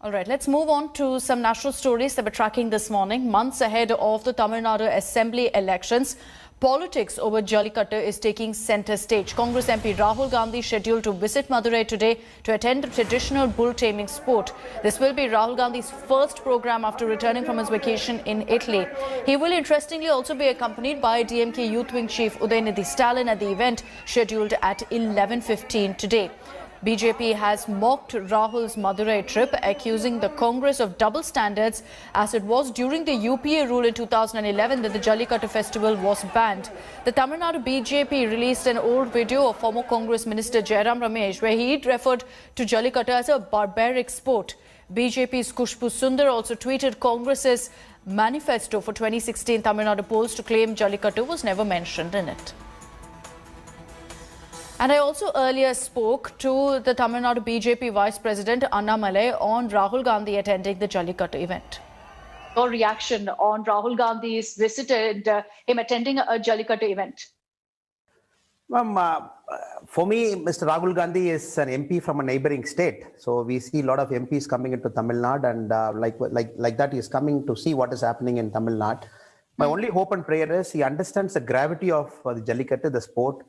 All right, let's move on to some national stories that we're tracking this morning. Months ahead of the Tamil Nadu Assembly elections, politics over Jallikattu is taking centre stage. Congress MP Rahul Gandhi scheduled to visit Madurai today to attend the traditional bull taming sport. This will be Rahul Gandhi's first program after returning from his vacation in Italy. He will interestingly also be accompanied by DMK Youth Wing Chief Udayanidhi Stalin at the event scheduled at 11:15 today. BJP has mocked Rahul's Madurai trip, accusing the Congress of double standards, as it was during the UPA rule in 2011 that the Jallikattu festival was banned. The Tamil Nadu BJP released an old video of former Congress Minister Jairam Ramesh, where he referred to Jallikattu as a barbaric sport. BJP's Kushbu Sundar also tweeted Congress's manifesto for 2016 Tamil Nadu polls to claim Jallikattu was never mentioned in it. And I also earlier spoke to the Tamil Nadu BJP Vice President Annamalai on Rahul Gandhi attending the Jallikattu event. Your reaction on Rahul Gandhi's visit and him attending a Jallikattu event? For me, Mr. Rahul Gandhi is an MP from a neighboring state. So we see a lot of MPs coming into Tamil Nadu, and like that, he is coming to see what is happening in Tamil Nadu. My only hope and prayer is he understands the gravity of the Jallikattu, the sport.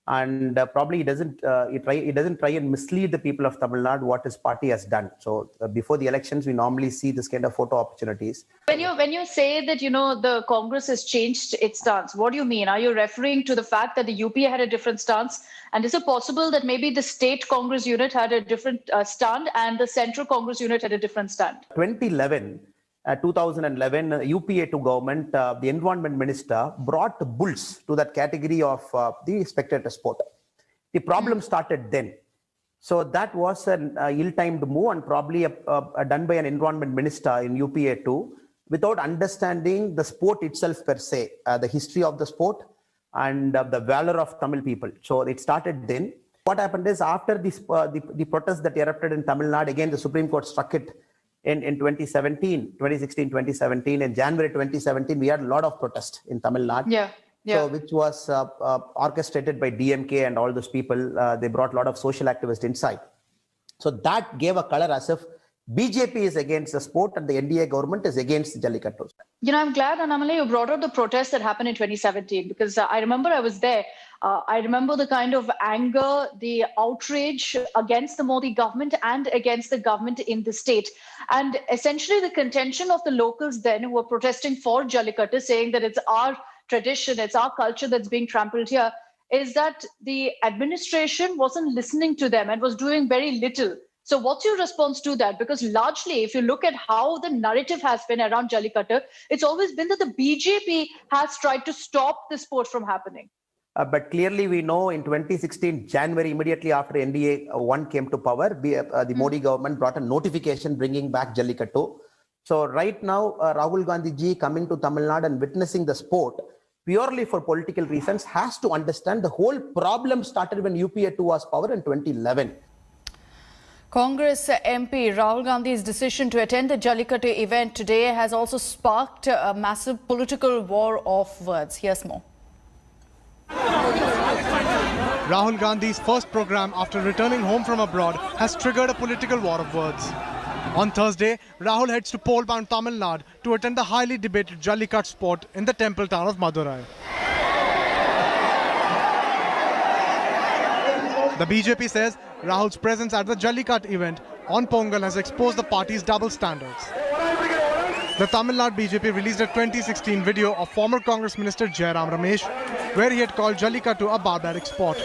And probably he doesn't try and mislead the people of Tamil Nadu what his party has done. So before the elections, we normally see this kind of photo opportunities. When you say that the Congress has changed its stance, what do you mean? Are you referring to the fact that the UPA had a different stance, and is it possible that maybe the state Congress unit had a different stand and the central Congress unit had a different stand? 2011, UPA to government, the environment minister brought bulls to that category of the spectator sport. The problem started then. So that was an ill-timed move, and probably done by an environment minister in UPA too, without understanding the sport itself per se, the history of the sport and the valor of Tamil people. So it started then. What happened is, after this, the protests that erupted in Tamil Nadu, again the Supreme Court struck it in 2016, 2017. In January 2017, we had a lot of protest in Tamil Nadu. Yeah. So, which was orchestrated by DMK and all those people. They brought a lot of social activists inside. So that gave a color as if BJP is against the sport and the NDA government is against Jallikattu. I'm glad, Annamalai, you brought up the protests that happened in 2017, because I remember I was there. I remember the kind of anger, the outrage against the Modi government and against the government in the state. And essentially the contention of the locals then who were protesting for Jallikattu, saying that it's our tradition, it's our culture that's being trampled here, is that the administration wasn't listening to them and was doing very little. So what's your response to that? Because largely, if you look at how the narrative has been around Jallikattu, it's always been that the BJP has tried to stop the sport from happening. But clearly we know in 2016, January, immediately after NDA 1 came to power, the Modi government brought a notification bringing back Jallikattu. So right now, Rahul Gandhi ji coming to Tamil Nadu and witnessing the sport purely for political reasons has to understand the whole problem started when UPA 2 was power in 2011. Congress MP Rahul Gandhi's decision to attend the Jallikattu event today has also sparked a massive political war of words. Here's more. Rahul Gandhi's first program after returning home from abroad has triggered a political war of words. On Thursday, Rahul heads to pole-bound Tamil Nadu to attend the highly debated Jallikattu sport in the temple town of Madurai. The BJP says Rahul's presence at the Jallikattu event on Pongal has exposed the party's double standards. The Tamil Nadu BJP released a 2016 video of former Congress Minister Jairam Ramesh, where he had called Jallikattu a barbaric sport.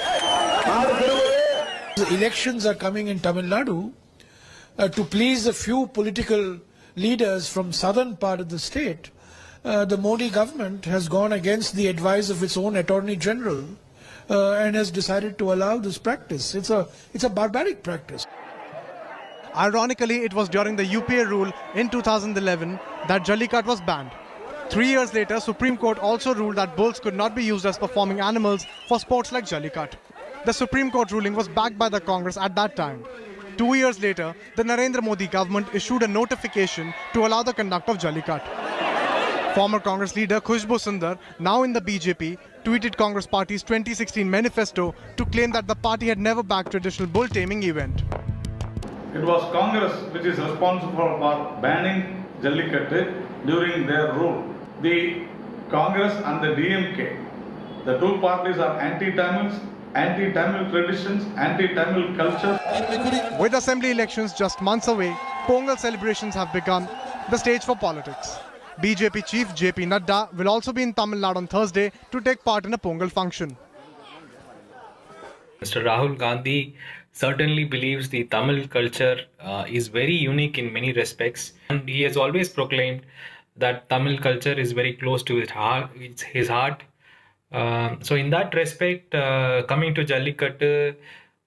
The elections are coming in Tamil Nadu to please a few political leaders from southern part of the state. The Modi government has gone against the advice of its own Attorney General and has decided to allow this practice. It's a barbaric practice. Ironically, it was during the UPA rule in 2011 that Jallikattu was banned. 3 years later, Supreme Court also ruled that bulls could not be used as performing animals for sports like Jallikattu. The Supreme Court ruling was backed by the Congress at that time. 2 years later, the Narendra Modi government issued a notification to allow the conduct of Jallikattu. Former Congress leader Kushbu Sundar, now in the BJP, tweeted Congress Party's 2016 manifesto to claim that the party had never backed traditional bull taming event. It was Congress which is responsible for banning Jallikattu during their rule. The Congress and the DMK, the two parties are anti-Tamils, anti-Tamil traditions, anti-Tamil culture. With assembly elections just months away, Pongal celebrations have become the stage for politics. BJP chief JP Nadda will also be in Tamil Nadu on Thursday to take part in a Pongal function. Mr. Rahul Gandhi certainly believes the Tamil culture is very unique in many respects, and he has always proclaimed that Tamil culture is very close to his heart. So in that respect, coming to Jallikattu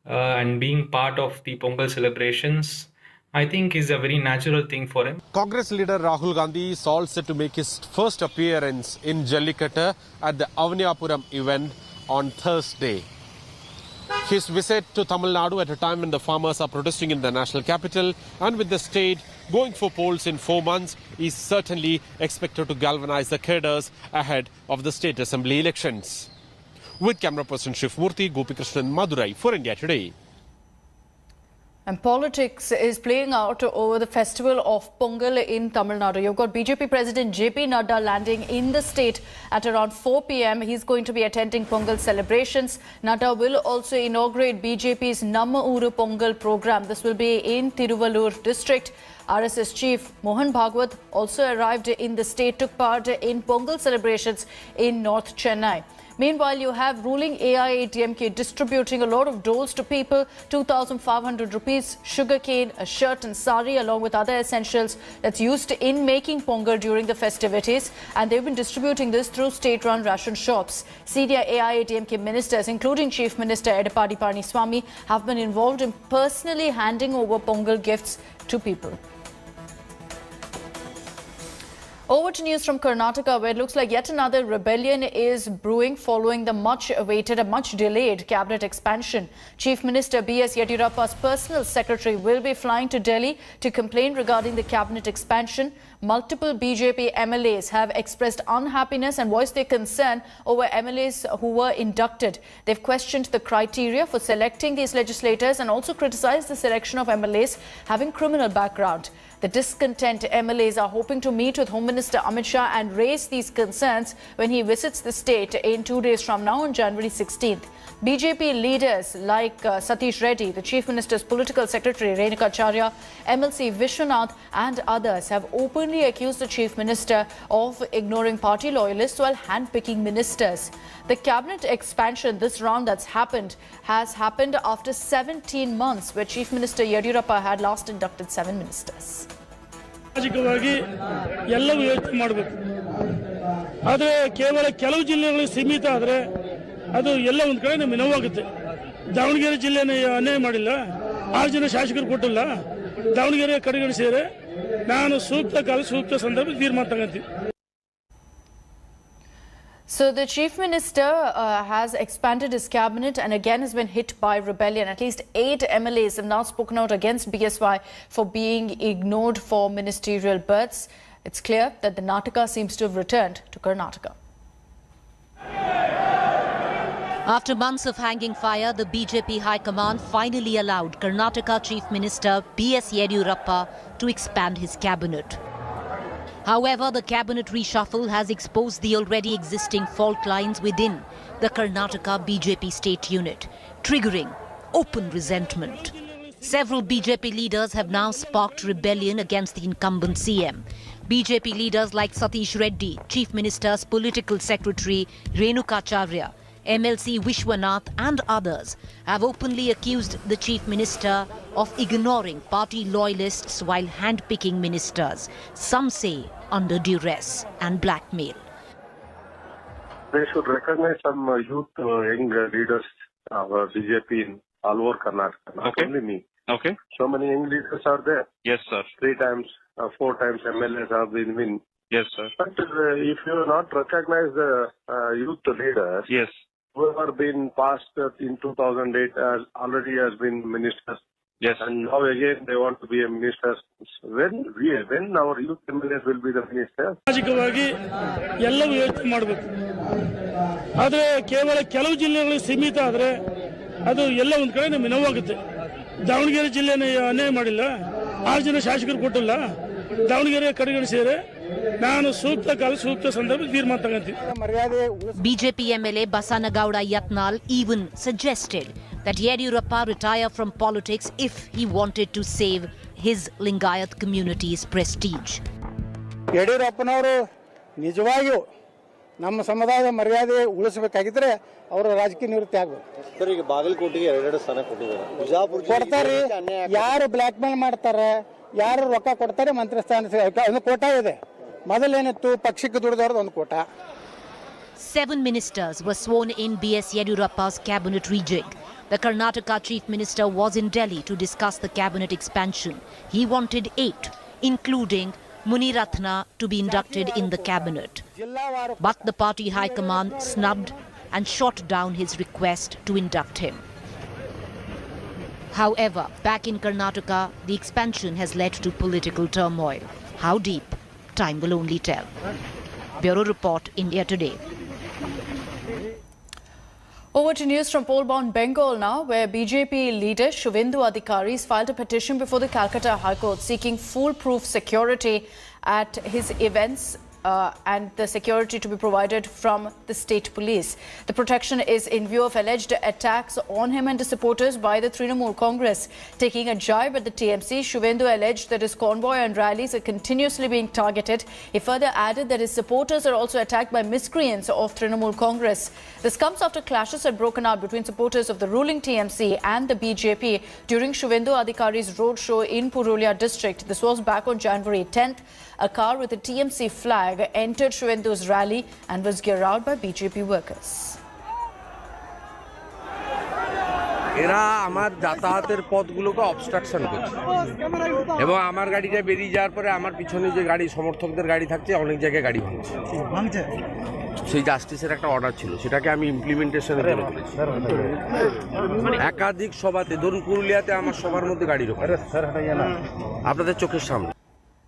and being part of the Pongal celebrations, I think is a very natural thing for him. Congress leader Rahul Gandhi is all set to make his first appearance in Jallikattu at the Avaniyapuram event on Thursday. His visit to Tamil Nadu at a time when the farmers are protesting in the national capital and with the state going for polls in 4 months is certainly expected to galvanize the cadres ahead of the state assembly elections. With camera person Shiv Murthy, Gopikrishnan, Madurai for India Today. And politics is playing out over the festival of Pongal in Tamil Nadu. You've got BJP President JP Nadda landing in the state at around 4 p.m. He's going to be attending Pongal celebrations. Nadda will also inaugurate BJP's Namma Ooru Pongal program. This will be in Tiruvallur district. RSS chief Mohan Bhagwat also arrived in the state, took part in Pongal celebrations in North Chennai. Meanwhile, you have ruling AIADMK distributing a lot of doles to people, 2,500 rupees, sugarcane, a shirt and sari along with other essentials that's used in making Pongal during the festivities. And they've been distributing this through state-run ration shops. Senior AIADMK ministers, including Chief Minister Edappadi Palaniswamy, have been involved in personally handing over Pongal gifts to people. Over to news from Karnataka, where it looks like yet another rebellion is brewing following the much-awaited and much-delayed cabinet expansion. Chief Minister B.S. Yediyurappa's personal secretary will be flying to Delhi to complain regarding the cabinet expansion. Multiple BJP MLAs have expressed unhappiness and voiced their concern over MLAs who were inducted. They've questioned the criteria for selecting these legislators and also criticized the selection of MLAs having criminal background. The discontent MLAs are hoping to meet with Home Minister Amit Shah and raise these concerns when he visits the state in 2 days from now on January 16th. BJP leaders like Satish Reddy, the Chief Minister's political secretary Renuka Acharya, MLC Vishwanath and others have openly accused the Chief Minister of ignoring party loyalists while handpicking ministers. The cabinet expansion this round has happened after 17 months where Chief Minister Yediyurappa had last inducted 7 ministers. ಸಾಮಾಜಿಕವಾಗಿ ಎಲ್ಲವೂ ಯೋಚನೆ ಮಾಡಬೇಕು. ಆದರೆ ಕೇವಲ ಕೆಲವು ಜಿಲ್ಲೆಗಳಿಗೆ ಸೀಮಿತ ಆದರೆ ಅದು ಎಲ್ಲ ಒಂದು ಕಡೆ ನಮಗೆ ನೋವಾಗುತ್ತೆ. ದಾವಣಗೆರೆ ಜಿಲ್ಲೆನ ಅನ್ಯಾಯ ಮಾಡಿಲ್ಲ, 6 ಜನ ಶಾಸಕರು ಕೊಟ್ಟಿಲ್ಲ, ದಾವಣಗೆರೆ ಕಡೆಗಣಿಸಿದರೆ ನಾನು ಸೂಕ್ತ ಕಾಲ ಸೂಕ್ತ ಸಂದರ್ಭದಲ್ಲಿ ತೀರ್ಮಾನ ತಗೊಂತೀನಿ. So the Chief Minister has expanded his cabinet and again has been hit by rebellion. At least 8 MLAs have now spoken out against BSY for being ignored for ministerial berths. It's clear that the Nataka seems to have returned to Karnataka. After months of hanging fire, the BJP High Command finally allowed Karnataka Chief Minister B.S. Yediyurappa to expand his cabinet. However, the cabinet reshuffle has exposed the already existing fault lines within the Karnataka BJP state unit, triggering open resentment. Several BJP leaders have now sparked rebellion against the incumbent CM. BJP leaders like Satish Reddy, Chief Minister's political secretary Renuka Acharya, MLC Vishwanath and others have openly accused the Chief Minister of ignoring party loyalists while handpicking ministers, some say under duress and blackmail. They should recognize some youth, young leaders of BJP in all over Karnataka, not only me. Okay. So many young leaders are there. Yes, sir. 3 times, 4 times MLAs have been win. Yes, sir. But if you not recognize the youth leaders, yes, whoever been passed in 2008 already has been ministers. Yes. And now again they want to be a minister. When our youth MLAs will be the ministers? ಸಾಮಾಜಿಕವಾಗಿ ಎಲ್ಲವೂ ಯೋಚನೆ ಮಾಡಬೇಕು. ಆದರೆ ಕೇವಲ ಕೆಲವು ಜಿಲ್ಲೆಗಳಿಗೆ ಸೀಮಿತ ಆದರೆ ಅದು ಎಲ್ಲ ಒಂದು ಕಡೆ ನಮಗೆ ನೋವಾಗುತ್ತೆ. ದಾವಣಗೆರೆ ಜಿಲ್ಲೆನ ಅನ್ಯಾಯ ಮಾಡಿಲ್ಲ, 6 ಜನ ಶಾಸಕರು ಕೊಟ್ಟಿಲ್ಲ, ದಾವಣಗೆರೆ ಕಡೆಗಣಿಸಿದರೆ ನಾನು ಸೂಕ್ತ ಕಾಲ ಸೂಕ್ತ ಸಂದರ್ಭ ತೀರ್ಮಾನ ತಗೊಂತೀನಿ. BJP MLA Basanagowda Yatnal even suggested that Yediyurappa retire from politics if he wanted to save his Lingayat community's prestige. ಯಡಿಯೂರಪ್ಪನವರು ನಿಜವಾಗಿಯೂ ನಮ್ಮ ಸಮುದಾಯದ ಮರ್ಯಾದೆ ಉಳಿಸಬೇಕಾಗಿದ್ರೆ ಅವರು ರಾಜಕೀಯ ನಿವೃತ್ತಿ ಆಗಬೇಕು. ಸರ್, ಈಗ ಬಾಗಲಕೋಟೆಗೆ 2 ಸ್ಥಾನ ಕೊಟ್ಟಿದ್ದಾರೆ, ಬಿಜಾಪುರ ಕೊಡ್ತಾರೆ. ಯಾರು ಬ್ಲಾಕ್ ಮೇಲ್ ಮಾಡ್ತಾರೆ, ಯಾರು ರೊಕ್ಕ ಕೊಡ್ತಾರೆ, ಮಂತ್ರಿ ಸ್ಥಾನ ಒಂದು ಕೋಟಾ ಇದೆ. ಮೊದಲೇನಿತ್ತು, ಪಕ್ಷಕ್ಕೆ ದುಡಿದವ್ರದ್ದು ಒಂದು Kota. 7 ministers were sworn in BS Yediyurappa's cabinet rejig. The Karnataka chief minister was in Delhi to discuss the cabinet expansion. He wanted 8, including Muniratna, to be inducted in the cabinet. But the party high command snubbed and shot down his request to induct him. However, back in Karnataka, the expansion has led to political turmoil. How deep? Time will only tell. Bureau Report, India Today. Over to news from poll-bound Bengal now, where BJP leader Shubhendu Adhikari filed a petition before the Calcutta High Court seeking foolproof security at his events and the security to be provided from the state police. The protection is in view of alleged attacks on him and his supporters by the Trinamool Congress. Taking a jibe at the TMC, Shubhendu alleged that his convoy and rallies are continuously being targeted. He further added that his supporters are also attacked by miscreants of Trinamool Congress. This comes after clashes had broken out between supporters of the ruling TMC and the BJP during Shubhendu Adhikari's roadshow in Purulia district. This was back on January 10th. A car with a TMC flag entered Shubhendu's rally and was geared out by BJP workers. এরা আমার যাতায়াতের পথগুলোকে obstruction করছে এবং আমার গাড়িটা বেরিয়ে যাওয়ার পরে আমার পিছনে যে গাড়ি সমর্থকদের গাড়ি থাকছে অনেক জায়গায় গাড়ি ভাঙছে। সেই জাস্টিসের একটা অর্ডার ছিল, সেটাকে আমি ইমপ্লিমেন্টেশনের জন্য করেছি। একাধিক সভাতে, ধরুন পুরুলিয়াতে আমার সবার মধ্যে গাড়ি রোকা আপনাদের চোখের সামনে।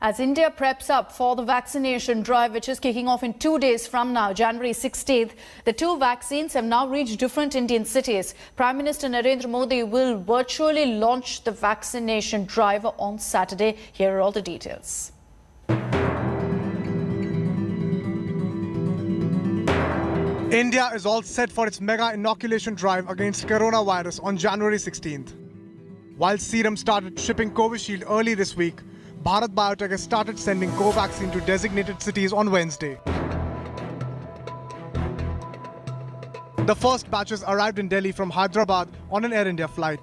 As India preps up for the vaccination drive, which is kicking off in 2 days from now, January 16th, the 2 vaccines have now reached different Indian cities. Prime Minister Narendra Modi will virtually launch the vaccination drive on Saturday. Here are all the details. India is all set for its mega inoculation drive against coronavirus on January 16th. While Serum started shipping Covishield early this week, Bharat Biotech has started sending Covaxin to designated cities on Wednesday. The first batches arrived in Delhi from Hyderabad on an Air India flight.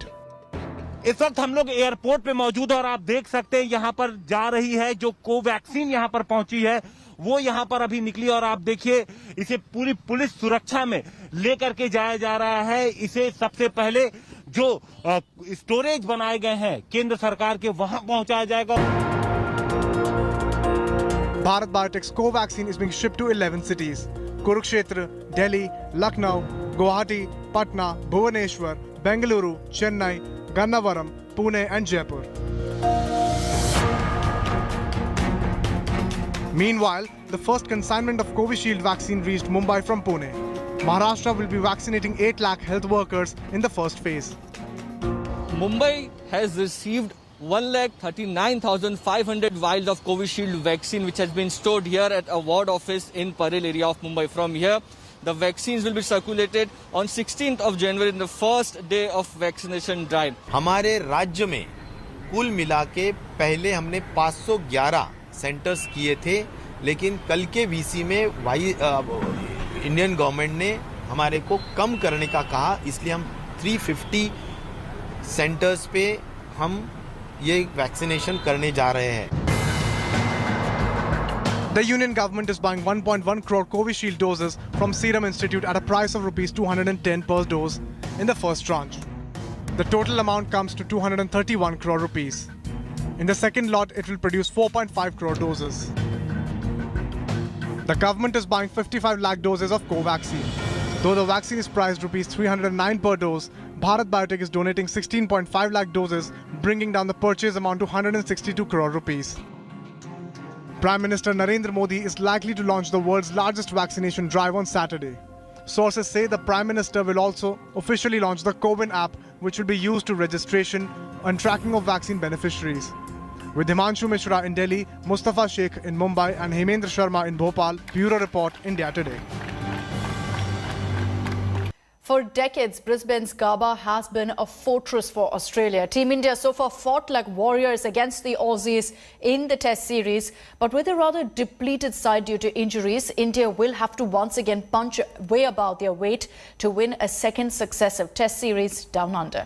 इस वक्त हम लोग airport पे मौजूद हैं और आप देख सकते हैं यहाँ पर जा रही है जो कोवैक्सीन यहाँ पर पहुंची है, वो यहाँ पर अभी निकली और आप देखिए इसे पूरी पुलिस सुरक्षा में लेकर के जाया जा रहा है। इसे सबसे पहले जो स्टोरेज बनाए गए हैं केंद्र सरकार के, वहां पहुंचाया जाएगा। Bharat Biotech's Covaxin is being shipped to 11 cities: Kurukshetra, Delhi, Lucknow, Guwahati, Patna, Bhubaneswar, Bengaluru, Chennai, Gannavaram, Pune and Jaipur. Meanwhile, the first consignment of Covishield vaccine reached Mumbai from Pune. Maharashtra will be vaccinating 8 lakh health workers in the first phase. Mumbai has received 1,39,500 vials of Covishield vaccine, which has been stored here at a ward office in Parel area of Mumbai. From here, the vaccines will be circulated on 16th of January, in the first day of vaccination drive. हमारे राज्य में कुल मिला के पहले हमने 511 centres किए थे, लेकिन कल के वीसी में इंडियन गवर्नमेंट ने हमारे को कम करने का कहा, इसलिए हम 350 सेंटर्स पे हम ये वैक्सीनेशन करने जा रहे हैं। The union government is buying 1.1 crore Covishield doses from Serum Institute at a price of rupees 210 per dose in the first tranche. The total amount comes to 231 crore rupees. In the second lot, it will produce 4.5 crore doses. The government is buying 55 lakh doses of Covaxin. Though the vaccine is priced rupees 309 per dose, Bharat Biotech is donating 16.5 lakh doses, bringing down the purchase amount to 162 crore rupees. Prime Minister Narendra Modi is likely to launch the world's largest vaccination drive on Saturday. Sources say the Prime Minister will also officially launch the CoWIN app, which will be used to registration and tracking of vaccine beneficiaries. With Himanshu Mishra in Delhi, Mustafa Sheikh in Mumbai and Hemendra Sharma in Bhopal, Bureau Report, India Today. For decades, Brisbane's Gabba has been a fortress for Australia. Team India so far fought like warriors against the Aussies in the Test series. But with a rather depleted side due to injuries, India will have to once again punch way above their weight to win a second successive Test series down under.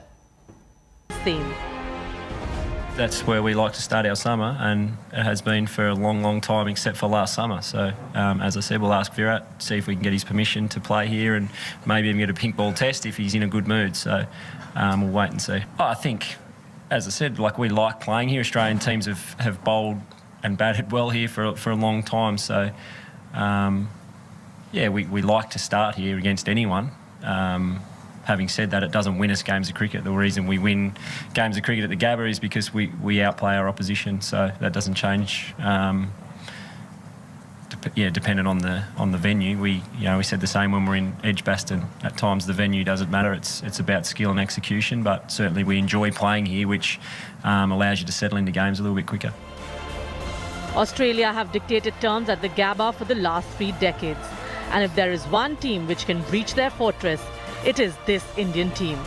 That's where we like to start our summer, and it has been for a long, long time, except for last summer. So, as I said, we'll ask Virat, see if we can get his permission to play here and maybe even get a pink ball test if he's in a good mood. So, we'll wait and see. I think, as I said, like we like playing here. Australian teams have bowled and batted well here for a long time. So, yeah, we like to start here against anyone. Having said that, it doesn't win us games of cricket. The reason we win games of cricket at the Gabba is because we outplay our opposition. So that doesn't change. Dependent on the venue. We said the same when we're in Edgbaston. At times the venue doesn't matter. It's about skill and execution. But certainly we enjoy playing here, which allows you to settle into games a little bit quicker. Australia have dictated terms at the Gabba for the last 3 decades. And if there is one team which can breach their fortress, it is this Indian team.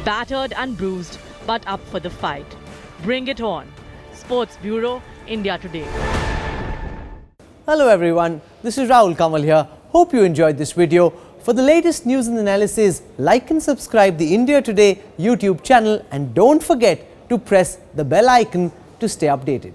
Battered and bruised, but up for the fight. Bring it on. Sports Bureau, India Today. Hello everyone, this is Rahul Kamal here. Hope you enjoyed this video. For the latest news and analysis, like and subscribe the India Today YouTube channel and don't forget to press the bell icon to stay updated.